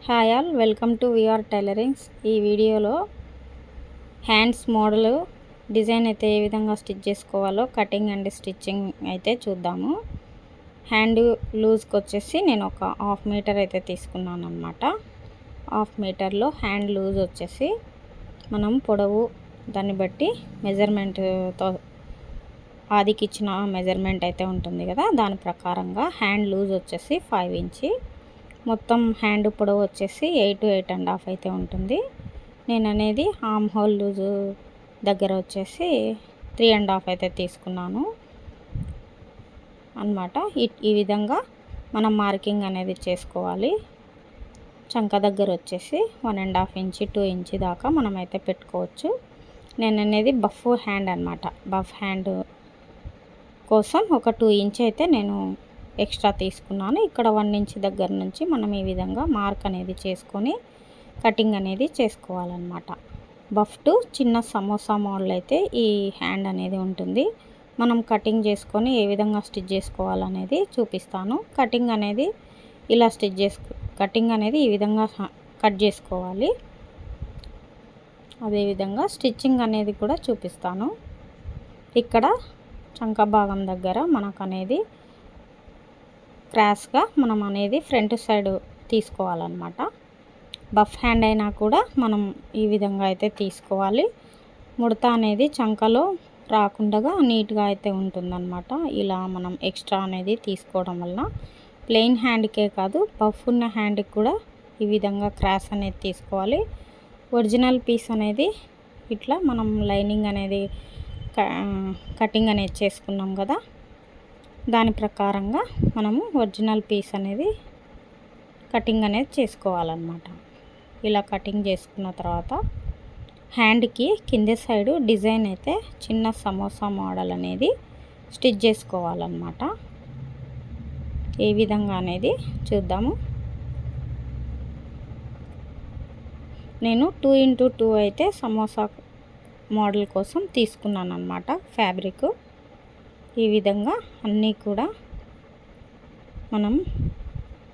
Hi all, welcome to VR tailorings. ఈ వీడియోలో hands model design అయితే ఏ విధంగా స్టిచ్ చేసుకోవాలో కటింగ్ అండ్ స్టిచ్చింగ్ అయితే చూద్దాము. హ్యాండ్ లూజ్కి వచ్చేసి నేను ఒక 1/2 మీటర్ అయితే తీసుకున్నాను అనమాట. 1/2 మీటర్లో హ్యాండ్ లూజ్ వచ్చేసి మనం పొడవు దాన్ని బట్టి మెజర్మెంట్తో ఆదికి ఇచ్చిన మెజర్మెంట్ అయితే ఉంటుంది కదా, దాని ప్రకారంగా హ్యాండ్ లూజ్ వచ్చేసి 5 ఇంచి, మొత్తం హ్యాండ్ పొడవు వచ్చేసి 8 to 8.5 అయితే ఉంటుంది. నేను అనేది ఆర్మ్ హోల్ లూజు దగ్గర వచ్చేసి 3.5 అయితే తీసుకున్నాను అన్నమాట. ఈ విధంగా మనం మార్కింగ్ అనేది చేసుకోవాలి. చంక దగ్గర వచ్చేసి 1.5 ఇంచి 2 ఇంచి దాకా మనమైతే పెట్టుకోవచ్చు. నేను అనేది బఫ్ హ్యాండ్ అన్నమాట. బఫ్ హ్యాండ్ కోసం ఒక 2 ఇంచ్ అయితే నేను ఎక్స్ట్రా తీసుకున్నాను. ఇక్కడ 1 ఇంచ్ దగ్గర నుంచి మనం ఈ విధంగా మార్క్ అనేది చేసుకొని కటింగ్ అనేది చేసుకోవాలన్నమాట. బఫ్ టు చిన్న సమోసా మోడల్ అయితే ఈ హ్యాండ్ అనేది ఉంటుంది. మనం కటింగ్ చేసుకొని ఏ విధంగా స్టిచ్ చేసుకోవాలనేది చూపిస్తాను. కటింగ్ అనేది ఇలా కటింగ్ అనేది ఈ విధంగా కట్ చేసుకోవాలి. అదేవిధంగా స్టిచ్చింగ్ అనేది కూడా చూపిస్తాను. ఇక్కడ చంక భాగం దగ్గర మనకు అనేది క్రాస్గా మనం అనేది ఫ్రంట్ సైడ్ తీసుకోవాలన్నమాట. బఫ్ హ్యాండ్ అయినా కూడా మనం ఈ విధంగా అయితే తీసుకోవాలి. ముడత అనేది చంకలో రాకుండా నీట్గా అయితే ఉంటుందన్నమాట. ఇలా మనం ఎక్స్ట్రా అనేది తీసుకోవడం వలన ప్లెయిన్ హ్యాండ్కే కాదు, బఫ్ ఉన్న హ్యాండ్కి కూడా ఈ విధంగా క్రాస్ అనేది తీసుకోవాలి. ఒరిజినల్ పీస్ అనేది ఇట్లా మనం లైనింగ్ అనేది కటింగ్ అనేది చేసుకున్నాం కదా, దాని ప్రకారంగా మనము ఒరిజినల్ పీస్ అనేది కటింగ్ అనేది చేసుకోవాలన్నమాట. ఇలా కటింగ్ చేసుకున్న తర్వాత హ్యాండ్కి కింద సైడు డిజైన్ అయితే చిన్న సమోసా మోడల్ అనేది స్టిచ్ చేసుకోవాలన్నమాట. ఏ విధంగా అనేది చూద్దాము. నేను 2x2 అయితే సమోసా మోడల్ కోసం తీసుకున్నాను అన్నమాట ఫ్యాబ్రిక్. ఈ విధంగా అన్నీ కూడా మనం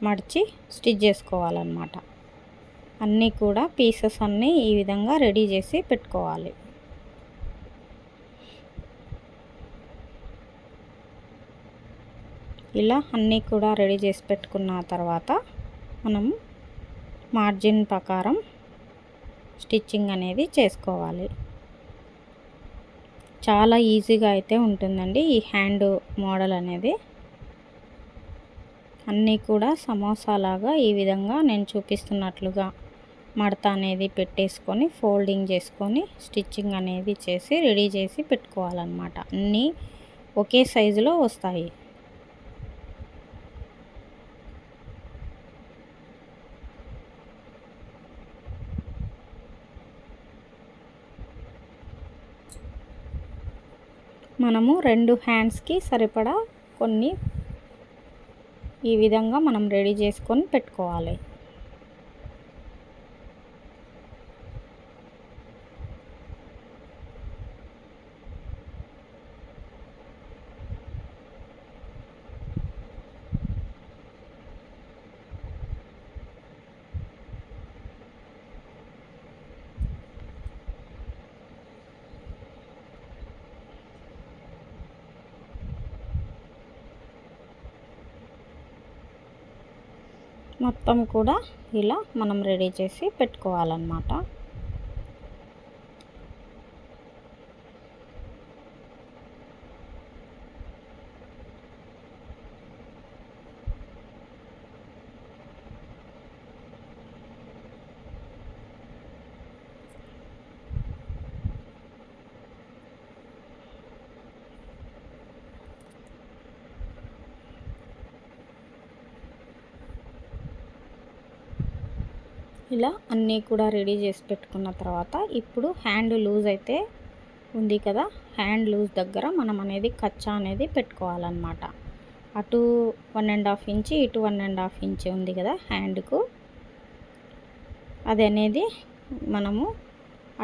మడిచి స్టిచ్ చేసుకోవాలన్నమాట. అన్నీ కూడా పీసెస్ అన్నీ ఈ విధంగా రెడీ చేసి పెట్టుకోవాలి. ఇలా అన్నీ కూడా రెడీ చేసి పెట్టుకున్న తర్వాత మనం మార్జిన్ ప్రకారం స్టిచ్చింగ్ అనేది చేసుకోవాలి. చాలా ఈజీగా అయితే ఉంటుందండి ఈ హ్యాండ్ మోడల్ అనేది. అన్నీ కూడా సమోసాలాగా ఈ విధంగా నేను చూపిస్తున్నట్లుగా మడత అనేది పెట్టేసుకొని ఫోల్డింగ్ చేసుకొని స్టిచ్చింగ్ అనేది చేసి రెడీ చేసి పెట్టుకోవాలన్నమాట. అన్నీ ఒకే సైజులో వస్తాయి. మనము 2 హ్యాండ్స్కి సరిపడా కొన్ని ఈ విధంగా మనం రెడీ చేసుకొని పెట్టుకోవాలి. మొత్తం కూడా ఇలా మనం రెడీ చేసి పెట్టుకోవాలన్నమాట. ఇలా అన్నీ కూడా రెడీ చేసి పెట్టుకున్న తర్వాత ఇప్పుడు హ్యాండ్ లూజ్ అయితే ఉంది కదా, హ్యాండ్ లూజ్ దగ్గర మనం అనేది కచ్చా అనేది పెట్టుకోవాలన్నమాట. అటు 1.5 ఇంచి ఇటు 1.5 ఇంచి ఉంది కదా హ్యాండ్కు, అది అనేది మనము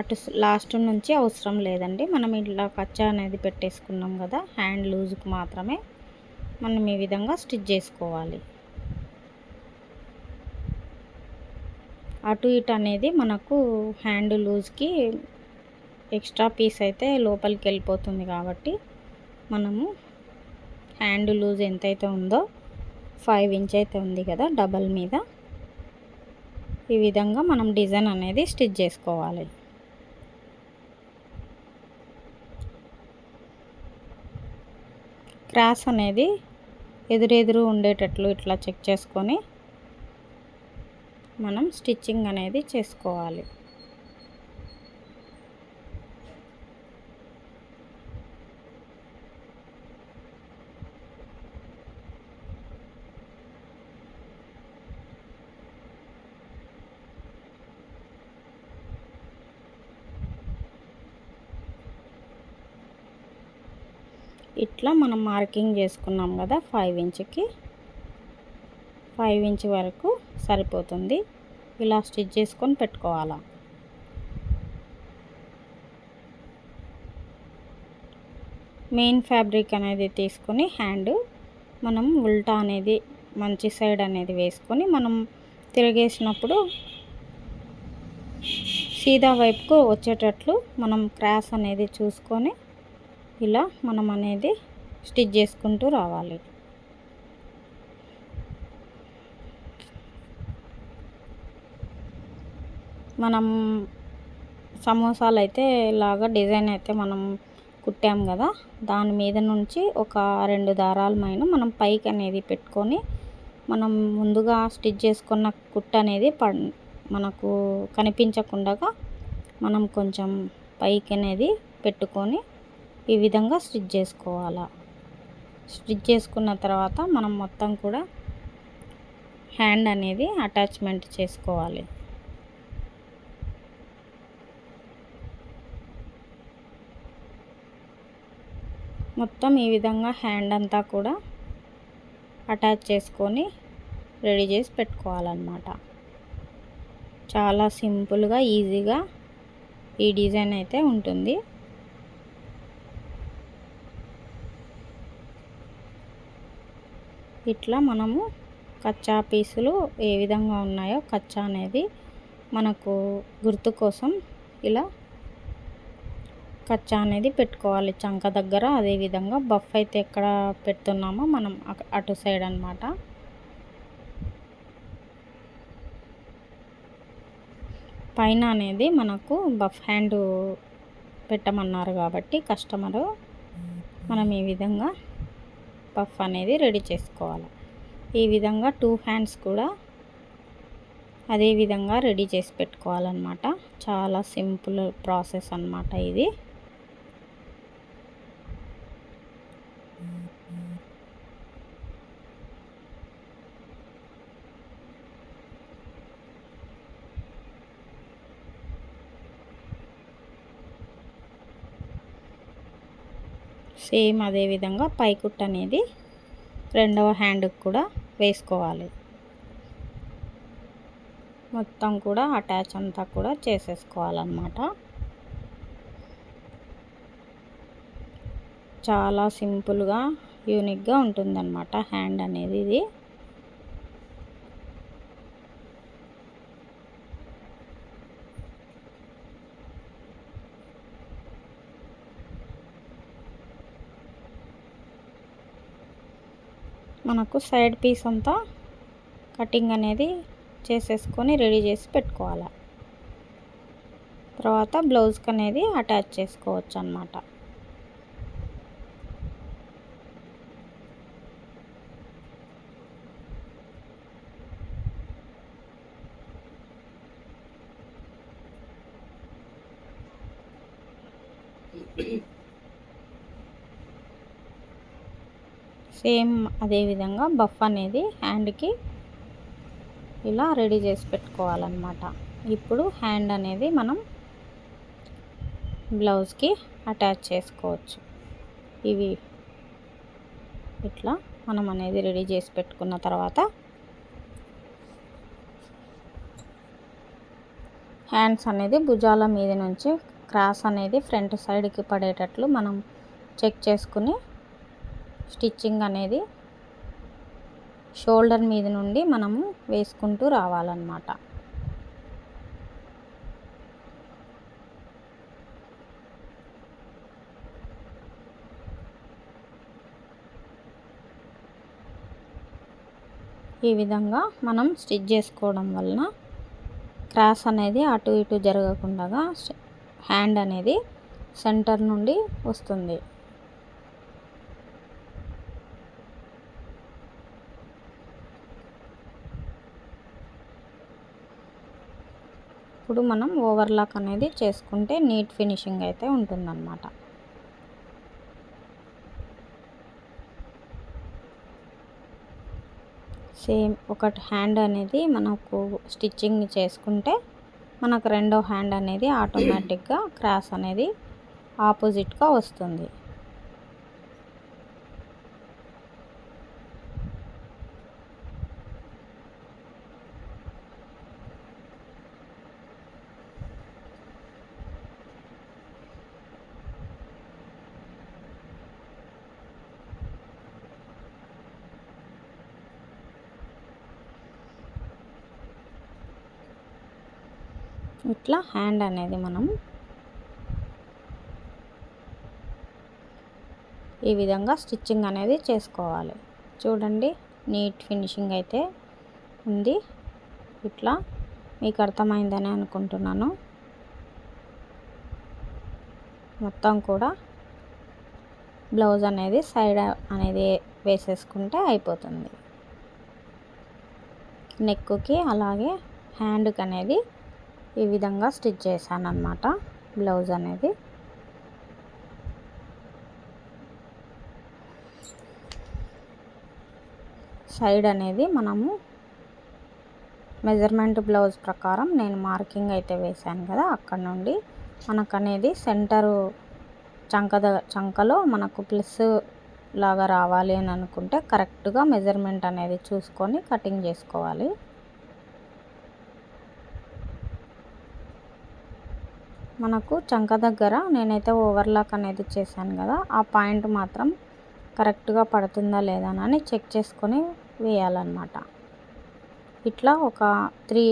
అటు లాస్ట్ నుంచి అవసరం లేదండి. మనం ఇట్లా కచ్చా అనేది పెట్టేసుకున్నాం కదా, హ్యాండ్ లూజ్కి మాత్రమే మనం ఈ విధంగా స్టిచ్ చేసుకోవాలి. అటు ఇటు అనేది మనకు హ్యాండ్ లూజ్కి ఎక్స్ట్రా పీస్ అయితే లోపలికి వెళ్ళిపోతుంది కాబట్టి మనము హ్యాండ్ లూజ్ ఎంతైతే ఉందో 5 ఇంచ్ అయితే ఉంది కదా డబల్ మీద, ఈ విధంగా మనం డిజైన్ అనేది స్టిచ్ చేసుకోవాలి. క్రాస్ అనేది ఎదురెదురు ఉండేటట్లు ఇట్లా చెక్ చేసుకొని మనం స్టిచ్చింగ్ అనేది చేసుకోవాలి. ఇట్లా మనం మార్కింగ్ చేసుకున్నాం కదా 5 ఇంచ్కి, 5 ఇంచ్ వరకు సరిపోతుంది. ఇలా స్టిచ్ చేసుకొని పెట్టుకోవాలా. మెయిన్ ఫ్యాబ్రిక్ అనేది తీసుకొని హ్యాండ్ మనం ఉల్టా అనేది మంచి సైడ్ అనేది వేసుకొని మనం తిరిగేసినప్పుడు సీదా వైపుకు వచ్చేటట్లు మనం క్రాస్ అనేది చూసుకొని ఇలా మనం అనేది స్టిచ్ చేసుకుంటూ రావాలి. మనం సమోసాలు అయితే ఇలాగా డిజైన్ అయితే మనం కుట్టాం కదా, దాని మీద నుంచి ఒక 2 దారాల పైన మనం పైకి అనేది పెట్టుకొని మనం ముందుగా స్టిచ్ చేసుకున్న కుట్టు అనేది మనకు కనిపించకుండా మనం కొంచెం పైకి అనేది పెట్టుకొని ఈ విధంగా స్టిచ్ చేసుకోవాలా. స్టిచ్ చేసుకున్న తర్వాత మనం మొత్తం కూడా హ్యాండ్ అనేది అటాచ్మెంట్ చేసుకోవాలి. మొత్తం ఈ విధంగా హ్యాండ్ అంతా కూడా అటాచ్ చేసుకొని రెడీ చేసి పెట్టుకోవాలన్నమాట. చాలా సింపుల్గా ఈజీగా ఈ డిజైన్ అయితే ఉంటుంది. ఇట్లా మనము కచ్చా పీసులు ఏ విధంగా ఉన్నాయో కచ్చా అనేది మనకు గుర్తు కోసం ఇలా కచ్చా అనేది పెట్టుకోవాలి చంక దగ్గర. అదేవిధంగా బఫ్ అయితే ఎక్కడ పెడుతున్నామో మనం అటు సైడ్ అన్నమాట. పైన అనేది మనకు బఫ్ హ్యాండ్ పెట్టమన్నారు కాబట్టి కస్టమరు మనం ఈ విధంగా పఫ్ అనేది రెడీ చేసుకోవాలి. ఈ విధంగా 2 హ్యాండ్స్ కూడా అదే విధంగా రెడీ చేసి పెట్టుకోవాలన్నమాట. చాలా సింపుల్ ప్రాసెస్ అన్నమాట ఇది. సేమ్ అదే విధంగా పైకుట్టు అనేది రెండవ హ్యాండ్కి కూడా వేసుకోవాలి. మొత్తం కూడా అటాచ్ అంతా కూడా చేసేసుకోవాలన్నమాట. చాలా సింపుల్గా యూనిక్గా ఉంటుందన్నమాట హ్యాండ్ అనేది ఇది. మనకు సైడ్ పీస్ అంతా కటింగ్ అనేది చేసేసుకొని రెడీ చేసి పెట్టుకోవాలి. తర్వాత బ్లౌజ్కి అనేది అటాచ్ చేసుకోవచ్చు అన్నమాట. సేమ్ అదే విధంగా బఫ్ అనేది హ్యాండ్కి ఇలా రెడీ చేసి పెట్టుకోవాలన్నమాట. ఇప్పుడు హ్యాండ్ అనేది మనం బ్లౌజ్కి అటాచ్ చేసుకోవచ్చు. ఇవి ఇట్లా మనం అనేది రెడీ చేసి పెట్టుకున్న తర్వాత హ్యాండ్స్ అనేది భుజాల మీద నుంచి క్రాస్ అనేది ఫ్రంట్ సైడ్కి పడేటట్లు మనం చెక్ చేసుకుని స్టిచ్చింగ్ అనేది షోల్డర్ మీద నుండి మనము వేసుకుంటూ రావాలన్నమాట. ఈ విధంగా మనం స్టిచ్ చేసుకోవడం వలన క్రాస్ అనేది అటు ఇటు జరగకుండా హ్యాండ్ అనేది సెంటర్ నుండి వస్తుంది. ఇప్పుడు మనం ఓవర్లాక్ అనేది చేసుకుంటే నీట్ ఫినిషింగ్ అయితే ఉంటుందన్నమాట. సేమ్ ఒకటి హ్యాండ్ అనేది మనకు స్టిచ్చింగ్ చేసుకుంటే మనకు రెండో హ్యాండ్ అనేది ఆటోమేటిక్గా క్రాస్ అనేది ఆపోజిట్గా వస్తుంది. ఇట్లా హ్యాండ్ అనేది మనం ఈ విధంగా స్టిచ్చింగ్ అనేది చేసుకోవాలి. చూడండి నీట్ ఫినిషింగ్ అయితే ఉంది. ఇట్లా మీకు అర్థమైందని అనుకుంటున్నాను. మొత్తం కూడా బ్లౌజ్ అనేది సైడ్ అనేది వేసేసుకుంటే అయిపోతుంది. నెక్కి అలాగే హ్యాండ్కి అనేది ఈ విధంగా స్టిచ్ చేశాను అన్నమాట. బ్లౌజ్ అనేది సైడ్ అనేది మనము మెజర్మెంట్ బ్లౌజ్ ప్రకారం నేను మార్కింగ్ అయితే వేశాను కదా, అక్కడ నుండి మనకు అనేది సెంటరు చంకలో మనకు ప్లస్ లాగా రావాలి అని అనుకుంటే కరెక్ట్గా మెజర్మెంట్ అనేది చూసుకొని కటింగ్ చేసుకోవాలి. మనకు చంక దగ్గర నేనైతే ఓవర్లాక్ అనేది చేశాను కదా, ఆ పాయింట్ మాత్రం కరెక్ట్గా పడుతుందా లేదా అని చెక్ చేసుకొని వేయాలన్నమాట. ఇట్లా ఒక 3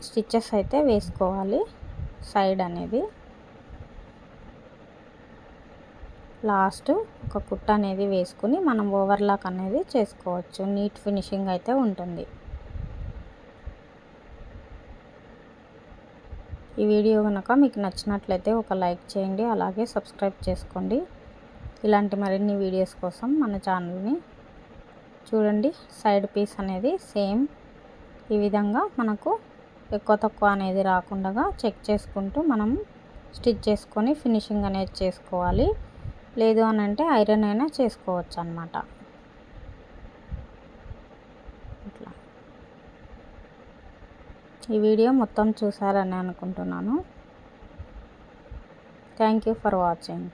స్టిచ్చెస్ అయితే వేసుకోవాలి సైడ్ అనేది. లాస్ట్ ఒక కుట్ట అనేది వేసుకుని మనం ఓవర్లాక్ అనేది చేసుకోవచ్చు. నీట్ ఫినిషింగ్ అయితే ఉంటుంది. ఈ వీడియో కనుక మీకు నచ్చినట్లయితే ఒక లైక్ చేయండి, అలాగే సబ్స్క్రైబ్ చేసుకోండి. ఇలాంటి మరిన్ని వీడియోస్ కోసం మన ఛానల్ని చూడండి. సైడ్ పీస్ అనేది సేమ్ ఈ విధంగా మనకు ఎక్కువ తక్కువ అనేది రాకుండా చెక్ చేసుకుంటూ మనం స్టిచ్ చేసుకొని ఫినిషింగ్ అనేది చేసుకోవాలి. లేదు అని అంటే ఐరన్ అయినా చేసుకోవచ్చు అన్నమాట. ఇట్లా ఈ వీడియో మొత్తం చూసారని అనుకుంటున్నాను. Thank you for watching.